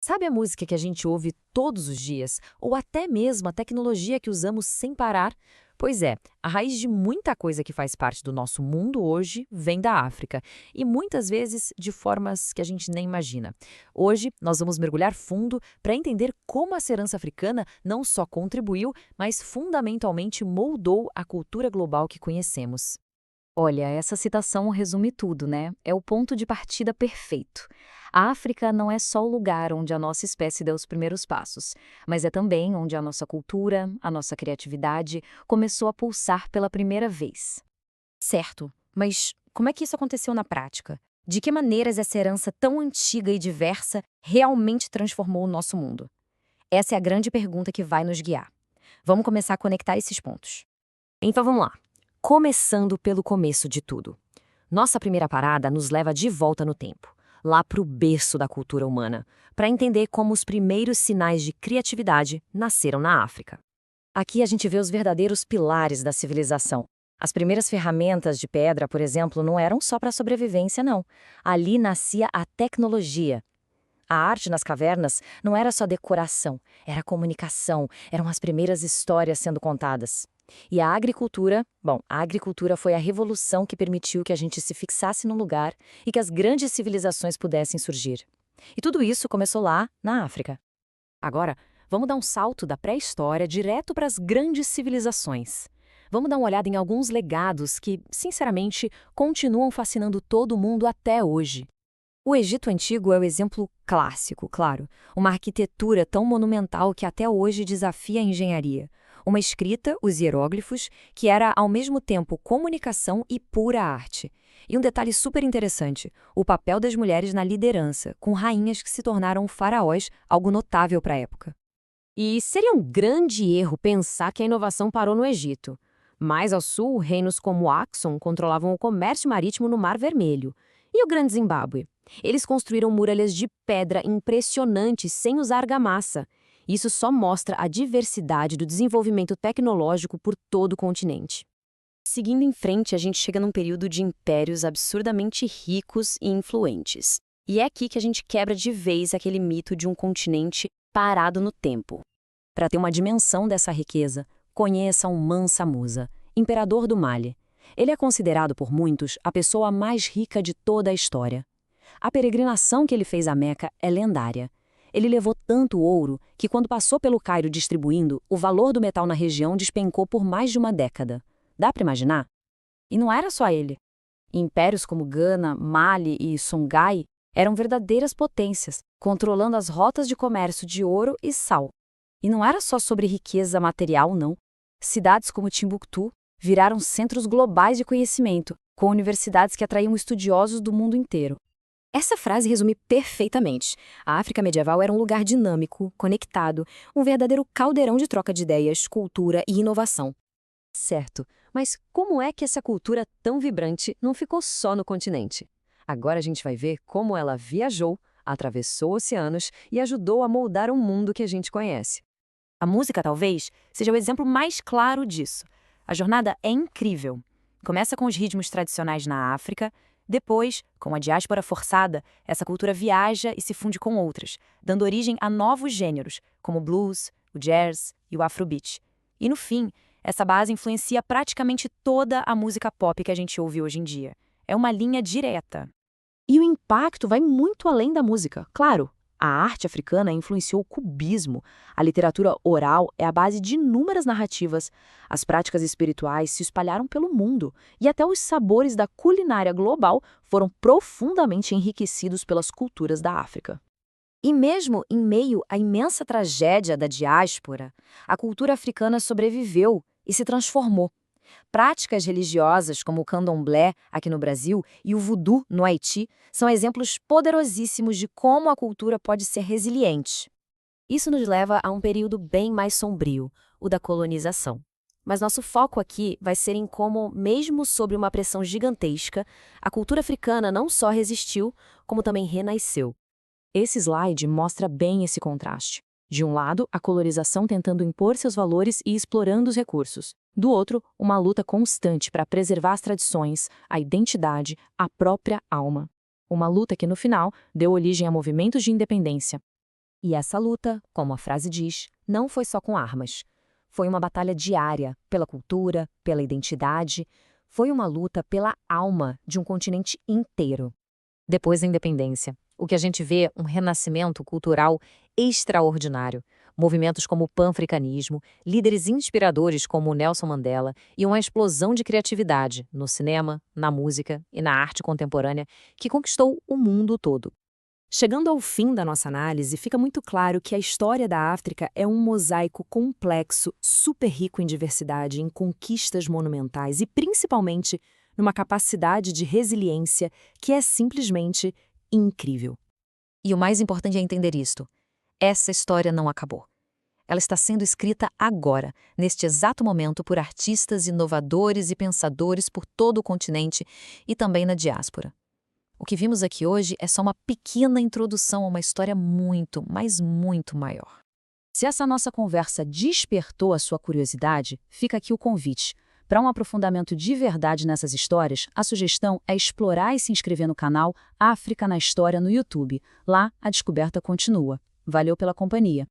Sabe a música que a gente ouve todos os dias? Ou até mesmo a tecnologia que usamos sem parar? Pois é, a raiz de muita coisa que faz parte do nosso mundo hoje vem da África, e muitas vezes de formas que a gente nem imagina. Hoje, nós vamos mergulhar fundo para entender como a herança africana não só contribuiu, mas fundamentalmente moldou a cultura global que conhecemos. Olha, essa citação resume tudo, né? É o ponto de partida perfeito. A África não é só o lugar onde a nossa espécie deu os primeiros passos, mas é também onde a nossa cultura, a nossa criatividade começou a pulsar pela primeira vez. Certo, mas como é que isso aconteceu na prática? De que maneiras essa herança tão antiga e diversa realmente transformou o nosso mundo? Essa é a grande pergunta que vai nos guiar. Vamos começar a conectar esses pontos. Então vamos lá. Começando pelo começo de tudo. Nossa primeira parada nos leva de volta no tempo, lá para o berço da cultura humana, para entender como os primeiros sinais de criatividade nasceram na África. Aqui a gente vê os verdadeiros pilares da civilização. As primeiras ferramentas de pedra, por exemplo, não eram só para sobrevivência, não. Ali nascia a tecnologia. A arte nas cavernas não era só decoração, era comunicação, eram as primeiras histórias sendo contadas. E a agricultura, bom, a agricultura foi a revolução que permitiu que a gente se fixasse num lugar e que as grandes civilizações pudessem surgir. E tudo isso começou lá, na África. Agora, vamos dar um salto da pré-história direto para as grandes civilizações. Vamos dar uma olhada em alguns legados que, sinceramente, continuam fascinando todo mundo até hoje. O Egito Antigo é o exemplo clássico, claro. Uma arquitetura tão monumental que até hoje desafia a engenharia. Uma escrita, os hieróglifos, que era ao mesmo tempo comunicação e pura arte. E um detalhe super interessante, o papel das mulheres na liderança, com rainhas que se tornaram faraós, algo notável para a época. E seria um grande erro pensar que a inovação parou no Egito. Mais ao sul, reinos como Axum controlavam o comércio marítimo no Mar Vermelho. E o Grande Zimbábue? Eles construíram muralhas de pedra impressionantes sem usar argamassa. Isso só mostra a diversidade do desenvolvimento tecnológico por todo o continente. Seguindo em frente, a gente chega num período de impérios absurdamente ricos e influentes. E é aqui que a gente quebra de vez aquele mito de um continente parado no tempo. Para ter uma dimensão dessa riqueza, conheça o Mansa Musa, imperador do Mali. Ele é considerado por muitos a pessoa mais rica de toda a história. A peregrinação que ele fez a Meca é lendária. Ele levou tanto ouro que, quando passou pelo Cairo distribuindo, o valor do metal na região despencou por mais de uma década. Dá para imaginar? E não era só ele. Impérios como Gana, Mali e Songhai eram verdadeiras potências, controlando as rotas de comércio de ouro e sal. E não era só sobre riqueza material, não. Cidades como Timbuktu viraram centros globais de conhecimento, com universidades que atraíam estudiosos do mundo inteiro. Essa frase resume perfeitamente. A África medieval era um lugar dinâmico, conectado, um verdadeiro caldeirão de troca de ideias, cultura e inovação. Certo, mas como é que essa cultura tão vibrante não ficou só no continente? Agora a gente vai ver como ela viajou, atravessou oceanos e ajudou a moldar o mundo que a gente conhece. A música, talvez, seja o exemplo mais claro disso. A jornada é incrível. Começa com os ritmos tradicionais na África. Depois, com a diáspora forçada, essa cultura viaja e se funde com outras, dando origem a novos gêneros, como o blues, o jazz e o afrobeat. E no fim, essa base influencia praticamente toda a música pop que a gente ouve hoje em dia. É uma linha direta. E o impacto vai muito além da música, claro. A arte africana influenciou o cubismo. A literatura oral é a base de inúmeras narrativas. As práticas espirituais se espalharam pelo mundo. E até os sabores da culinária global foram profundamente enriquecidos pelas culturas da África. E mesmo em meio à imensa tragédia da diáspora, a cultura africana sobreviveu e se transformou. Práticas religiosas como o candomblé, aqui no Brasil, e o voodoo, no Haiti, são exemplos poderosíssimos de como a cultura pode ser resiliente. Isso nos leva a um período bem mais sombrio, o da colonização. Mas nosso foco aqui vai ser em como, mesmo sob uma pressão gigantesca, a cultura africana não só resistiu, como também renasceu. Esse slide mostra bem esse contraste. De um lado, a colonização tentando impor seus valores e explorando os recursos. Do outro, uma luta constante para preservar as tradições, a identidade, a própria alma. Uma luta que, no final, deu origem a movimentos de independência. E essa luta, como a frase diz, não foi só com armas. Foi uma batalha diária pela cultura, pela identidade. Foi uma luta pela alma de um continente inteiro. Depois da independência, o que a gente vê é um renascimento cultural extraordinário. Movimentos como o panafricanismo, líderes inspiradores como o Nelson Mandela e uma explosão de criatividade no cinema, na música e na arte contemporânea que conquistou o mundo todo. Chegando ao fim da nossa análise, fica muito claro que a história da África é um mosaico complexo, super rico em diversidade, em conquistas monumentais e, principalmente, numa capacidade de resiliência que é simplesmente incrível. E o mais importante é entender isto. Essa história não acabou. Ela está sendo escrita agora, neste exato momento, por artistas inovadores e pensadores por todo o continente e também na diáspora. O que vimos aqui hoje é só uma pequena introdução a uma história muito, mas muito maior. Se essa nossa conversa despertou a sua curiosidade, fica aqui o convite. Para um aprofundamento de verdade nessas histórias, a sugestão é explorar e se inscrever no canal África na História no YouTube. Lá, a descoberta continua. Valeu pela companhia.